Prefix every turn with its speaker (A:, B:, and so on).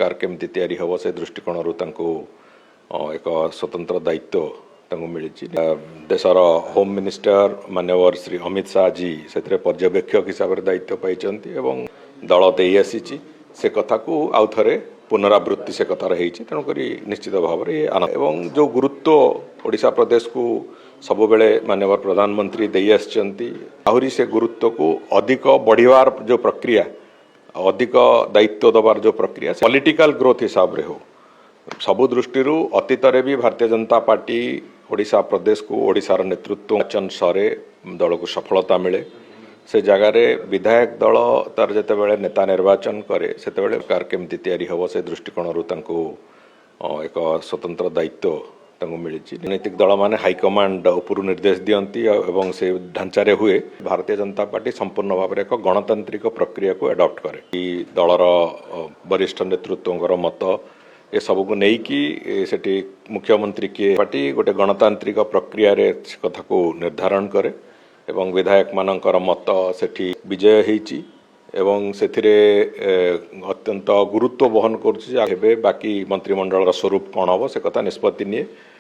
A: सरकार केमती तैयारी हम से दृष्टिकोण एक स्वतंत्र दायित्व मिली देशर होम मिनिस्टर माननीय श्री अमित शाह जी से पर्यवेक्षक हिसाब से दायित्व पाई दल दे आसी से कथा को आउ थे पुनरावृत्ति से कथार तेणुक निश्चित भाव में जो गुरुत्व ओडिशा प्रदेश को सब बेले माननीय प्रधानमंत्री दे आहरी से गुरुत्व को अधिक बढ़िवार जो प्रक्रिया अधिक दायित्व दबार जो प्रक्रिया पॉलिटिकल ग्रोथ हिसाब रे हो सबु दृष्टि अतीत भी भारतीय जनता पार्टी ओडिशा प्रदेश को ओडिशार नेतृत्व निर्वाचन सरे दल को सफलता मिले से जगार विधायक दल तार जिते बड़े नेता निर्वाचन करे से सरकार केमती तैयारी हम से दृष्टिकोण एक स्वतंत्र दायित्व मिली राजनीतिक दल माने हाईकमांड उपरू निर्देश दियंती एवं से ढांचार हुए भारतीय जनता पार्टी संपूर्ण भाव में एक गणतांत्रिक प्रक्रिया को एडॉप्ट करे दलर वरिष्ठ नेतृत्व मत ए सब को लेकिन सेठी मुख्यमंत्री किए पार्टी गोटे गणतांत्रिक प्रक्रिया कथा को निर्धारण करे एवं विधायक मानकर मत सेठी विजय होईची एवं सेथिरे अत्यंत गुरुत्व बहन कर बाकी मंत्रिमंडल स्वरूप कौन हम से कथा निष्पत्ति निए।